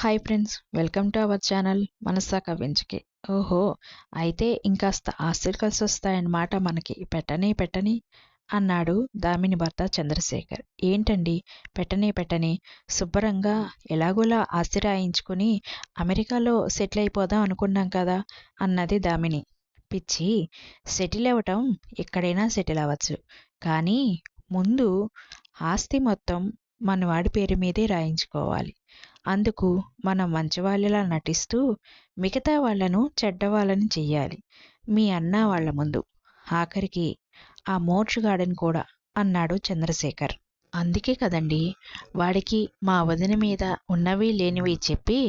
Hi friends, welcome to our channel మనసా కవ్వించుకి. ఓహో, అయితే ఇంకాస్త ఆస్తులు కలిసి వస్తాయన్నమాట మనకి. పెట్టని పెట్టని అన్నాడు దామిని భర్త చంద్రశేఖర్. ఏంటండి పెట్టని శుభ్రంగా ఎలాగోలా ఆస్తి రాయించుకుని అమెరికాలో సెటిల్ అయిపోదాం అనుకున్నాం కదా అన్నది దామిని. పిచ్చి, సెటిల్ అవ్వటం ఎక్కడైనా సెటిల్ అవ్వచ్చు, కానీ ముందు ఆస్తి మొత్తం మనవాడి పేరు మీదే రాయించుకోవాలి. అందుకు మనం మంచివాళ్ళలా నటిస్తూ మిగతా వాళ్లను చెడ్డవాళ్ళని చెయ్యాలి, మీ అన్న వాళ్ల ముందు, ఆఖరికి ఆ మోక్షగాడని కూడా అన్నాడు చంద్రశేఖర్. అందుకే కదండి వాడికి మా వదిన మీద ఉన్నవి లేనివి చెప్పి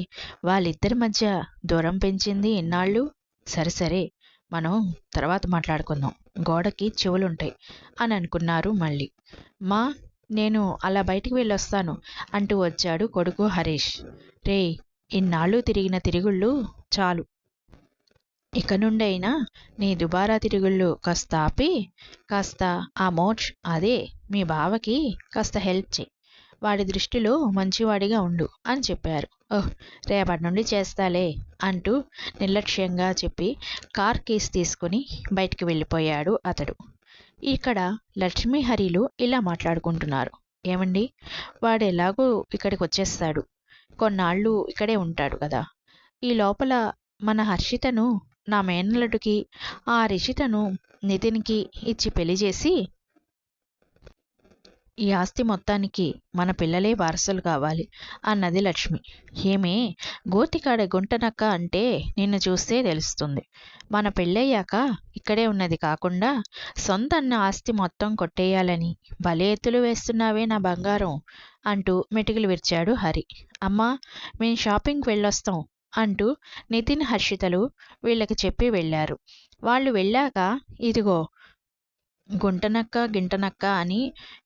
వాళ్ళిద్దరి మధ్య దూరం పెంచింది ఇన్నాళ్ళు. సరే సరే, మనం తర్వాత మాట్లాడుకుందాం, గోడకి చెవులుంటాయి అని అనుకున్నారు మళ్ళీ. మా నేను అలా బయటికి వెళ్ళొస్తాను అంటూ వచ్చాడు కొడుకు హరీష్. రే, ఇన్నాళ్ళు తిరిగిన తిరుగుళ్ళు చాలు, ఇక నుండైనా నీ దుబారా తిరుగుళ్ళు కాస్త ఆపి కాస్త ఆ మోక్ష్, అదే మీ బావకి కాస్త హెల్ప్ చేయి, వాడి దృష్టిలో మంచివాడిగా ఉండు అని చెప్పారు. ఓహ్, రేపటి నుండి చేస్తాలే అంటూ నిర్లక్ష్యంగా చెప్పి కార్ కీస్ తీసుకుని బయటికి వెళ్ళిపోయాడు అతడు. ఇక్కడ లక్ష్మీ హరిలు ఇలా మాట్లాడుకుంటున్నారు. ఏమండి, వాడు ఎలాగో ఇక్కడికి వచ్చేస్తాడు, కొన్నాళ్ళు ఇక్కడే ఉంటాడు కదా, ఈ లోపల మన హర్షితను నా మేనల్లుడికి, ఆ రిషితను నితిన్కి ఇచ్చి పెళ్లి చేసి ఈ ఆస్తి మొత్తానికి మన పిల్లలే వారసులు కావాలి అన్నది లక్ష్మి. ఏమే, గోతికాడ గుంటనక్క అంటే నిన్ను చూస్తే తెలుస్తుంది. మన పెళ్ళయ్యాక ఇక్కడే ఉన్నది కాకుండా సొంత అన్న ఆస్తి మొత్తం కొట్టేయాలని భలే ఎత్తులు వేస్తున్నావే నా బంగారం అంటూ మెటికలు విరిచాడు హరి. అమ్మా, మేం షాపింగ్కి వెళ్ళొస్తాం అంటూ నితిన్ హర్షితలు వీళ్ళకి చెప్పి వెళ్ళారు. వాళ్ళు వెళ్ళాక ఇదిగో గుంటనక్క గింటనక్క అని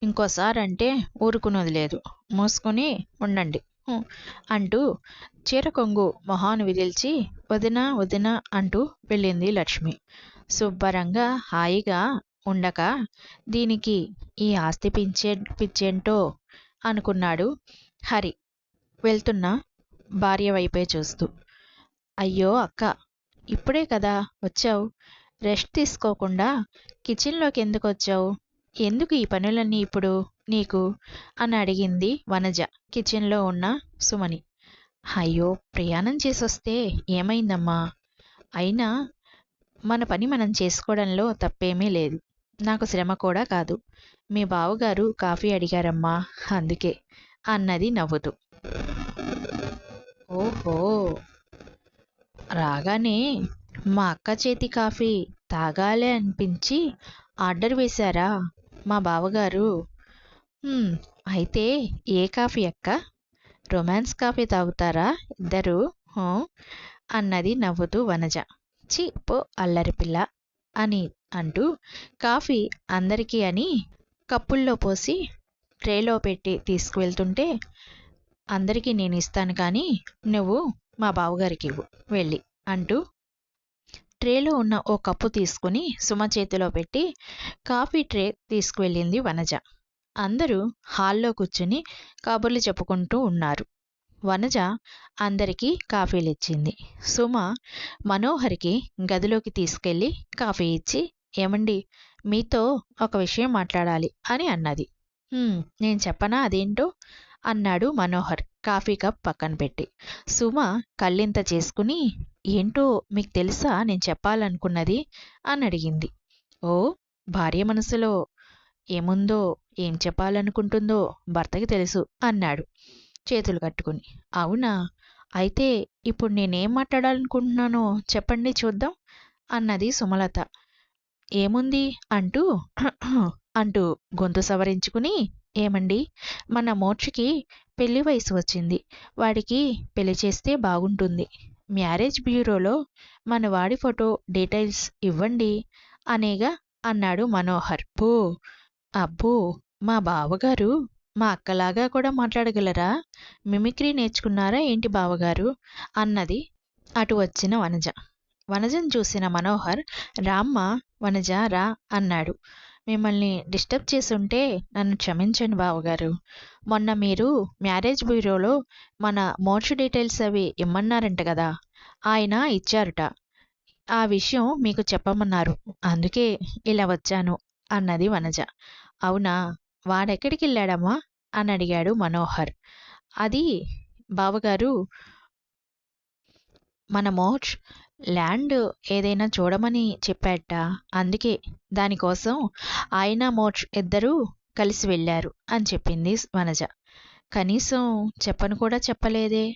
ఇంకోసారి అంటే ఊరుకున్నది లేదు, మూసుకుని ఉండండి అంటూ చీర కొంగు మొహాను విదిల్చి వదిన వదిన అంటూ వెళ్ళింది లక్ష్మి. శుభ్రంగా హాయిగా ఉండక దీనికి ఈ ఆస్తి పిచ్చేంటో అనుకున్నాడు హరి వెళ్తున్న భార్య వైపే చూస్తూ. అయ్యో అక్క, ఇప్పుడే కదా వచ్చావు, రెస్ట్ తీసుకోకుండా కిచెన్లోకి ఎందుకు వచ్చావు, ఎందుకు ఈ పనులన్నీ ఇప్పుడు నీకు అని అడిగింది వనజ కిచెన్లో ఉన్న సుమని. అయ్యో, ప్రయాణం చేసొస్తే ఏమైందమ్మా, అయినా మన పని మనం చేసుకోవడంలో తప్పేమీ లేదు, నాకు శ్రమ కూడా కాదు, మీ బావగారు కాఫీ అడిగారమ్మా అందుకే అన్నది నవ్వుతూ. ఓహో, రాగానే మా అక్క చేతి కాఫీ తాగాలే అనిపించి ఆర్డర్ వేశారా మా బావగారు? అయితే ఏ కాఫీ అక్క, రొమాన్స్ కాఫీ తాగుతారా ఇద్దరు అన్నది నవ్వుతూ వనజ. చి పో అల్లరి పిల్ల అని అంటూ కాఫీ అందరికీ అని కప్పుల్లో పోసి ట్రేలో పెట్టి తీసుకువెళ్తుంటే, అందరికీ నేను ఇస్తాను కానీ నువ్వు మా బావగారికి ఇవ్వు వెళ్ళి అంటూ ట్రేలో ఉన్న ఓ కప్పు తీసుకుని సుమ చేతిలో పెట్టి కాఫీ ట్రే తీసుకువెళ్ళింది వనజ. అందరూ హాల్లో కూర్చుని కబుర్లు చెప్పుకుంటూ ఉన్నారు. వనజ అందరికీ కాఫీలు ఇచ్చింది. సుమ మనోహర్కి గదిలోకి తీసుకెళ్ళి కాఫీ ఇచ్చి, ఏమండి, మీతో ఒక విషయం మాట్లాడాలి అని అన్నది. నేను చెప్పనా అదేంటో అన్నాడు మనోహర్ కాఫీ కప్ పక్కన పెట్టి. సుమ కళ్ళింత చేసుకుని, ఏంటో మీకు తెలుసా నేను చెప్పాలనుకున్నది అని అడిగింది. ఓ, భార్య మనసులో ఏముందో ఏం చెప్పాలనుకుంటుందో భర్తకి తెలుసు అన్నాడు చేతులు కట్టుకుని. అవునా, అయితే ఇప్పుడు నేనేం మాట్లాడాలనుకుంటున్నానో చెప్పండి చూద్దాం అన్నది సుమలత. ఏముంది అంటూ అంటూ గొంతు సవరించుకుని, ఏమండి, మన మోక్షకి పెళ్లి వయసు వచ్చింది, వాడికి పెళ్లి చేస్తే బాగుంటుంది, మ్యారేజ్ బ్యూరోలో మన వాడి ఫోటో డీటెయిల్స్ ఇవ్వండి అనేగా అన్నాడు మనోహర్. అబ్బో, మా బావగారు మా అక్కలాగా కూడా మాట్లాడగలరా, మిమిక్రీ నేర్చుకున్నారా ఏంటి బావగారు అన్నది అటు వచ్చిన వనజ. వనజను చూసిన మనోహర్, రామ్మ వనజ రా అన్నాడు. మిమ్మల్ని డిస్టర్బ్ చేసుంటే నన్ను క్షమించండి బావగారు. మొన్న మీరు మ్యారేజ్ బ్యూరోలో మన మోక్ష డీటెయిల్స్ అవి ఇమ్మన్నారంట కదా! ఆయన ఇచ్చారుట. ఆ విషయం మీకు చెప్పమన్నారు. అందుకే ఇలా వచ్చాను అన్నది వనజ. అవునా! వాడెక్కడికెళ్ళాడమ్మా? అని అడిగాడు మనోహర్. అది బావగారు, మన మోక్ష్ ల్యాండ్ ఏదైనా చూడమని చెప్పాడట. అందుకే దానికోసం ఆయన మోక్ష్ ఇద్దరూ కలిసి వెళ్ళారు అని చెప్పింది వనజ. కనీసం చెప్పను కూడా చెప్పలేదే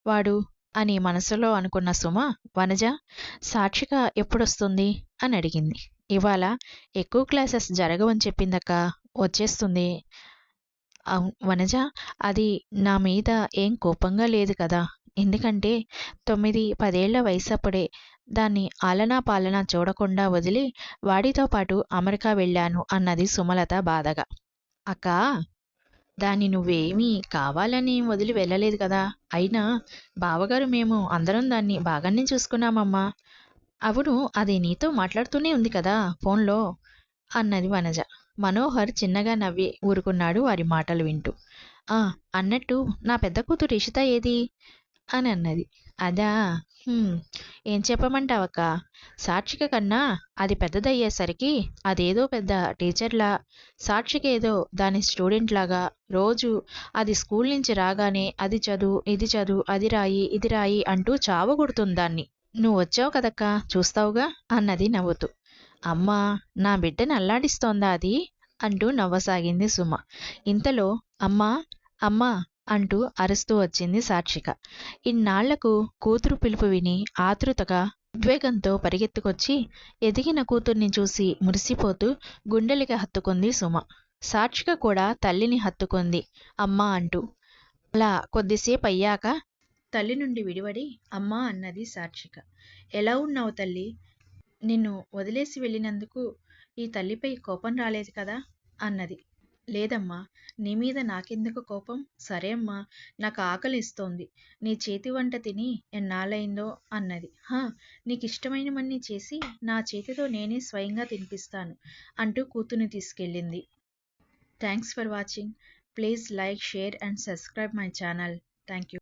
వాడు అని మనసులో అనుకున్న సుమ, వనజ సాక్షిక ఎప్పుడొస్తుంది అని అడిగింది. ఇవాళ ఎక్కువ క్లాసెస్ జరగవని చెప్పిందక్క, వచ్చేస్తుంది. వనజ, అది నా మీద ఏం కోపంగా లేదు కదా, ఎందుకంటే 9-10 ఏళ్ల వయసప్పుడే దాన్ని ఆలనా పాలనా చూడకుండా వదిలి వాడితో పాటు అమెరికా వెళ్ళాను అన్నది సుమలత బాధగా. అక్కా, దాన్ని నువ్వేమీ కావాలని వదిలి వెళ్ళలేదు కదా, అయినా బావగారు మేము అందరం దాన్ని బాగానే చూసుకున్నామమ్మా. అవును, అది నీతో మాట్లాడుతూనే ఉంది కదా ఫోన్లో అన్నది వనజ. మనోహర్ చిన్నగా నవ్వి ఊరుకున్నాడు వారి మాటలు వింటూ. అన్నట్టు నా పెద్ద కూతురు ఇషిత ఏది అని అన్నది. అదా, ఏం చెప్పమంటావక్క, సాక్షిక కన్నా అది పెద్దదయ్యేసరికి అదేదో పెద్ద టీచర్లా, సాక్షికేదో దాని స్టూడెంట్ లాగా రోజు అది స్కూల్ నుంచి రాగానే అది చదువు, ఇది చదువు, అది రాయి, ఇది రాయి అంటూ చావగొడుతుంది దాన్ని. నువ్వు వచ్చావు కదక్కా, చూస్తావుగా అన్నది నవ్వుతూ. అమ్మా, నా బిడ్డని అల్లాడిస్తోందా అది అంటూ నవ్వసాగింది సుమ. ఇంతలో అమ్మా అమ్మా అంటూ అరుస్తూ వచ్చింది సాక్షిక. ఇన్నాళ్లకు కూతురు పిలుపు విని ఆతృతగా ఉద్వేగంతో పరిగెత్తుకొచ్చి ఎదిగిన కూతుర్ని చూసి మురిసిపోతూ గుండెలకి హత్తుకుంది సుమ. సాక్షిక కూడా తల్లిని హత్తుకుంది అమ్మా అంటూ. అలా కొద్దిసేపు అయ్యాక తల్లి నుండి విడివడి అమ్మా అన్నది సాక్షిక. ఎలా ఉన్నావు తల్లి? నిన్ను వదిలేసి వెళ్ళినందుకు ఈ తల్లిపై కోపం రాలేదు కదా అన్నది. లేదమ్మా, నీ మీద నాకెందుకు కోపం? సరే అమ్మా, నాకు ఆకలిస్తోంది, నీ చేతి వంట తిని ఎన్నాళ్ళయిందో అన్నది. నీకిష్టమైనవన్నీ చేసి నా చేతితో నేనే స్వయంగా తినిపిస్తాను అంటూ కూతుర్ని తీసుకెళ్ళింది. Thanks for watching. Please like, share and subscribe my channel. Thank you.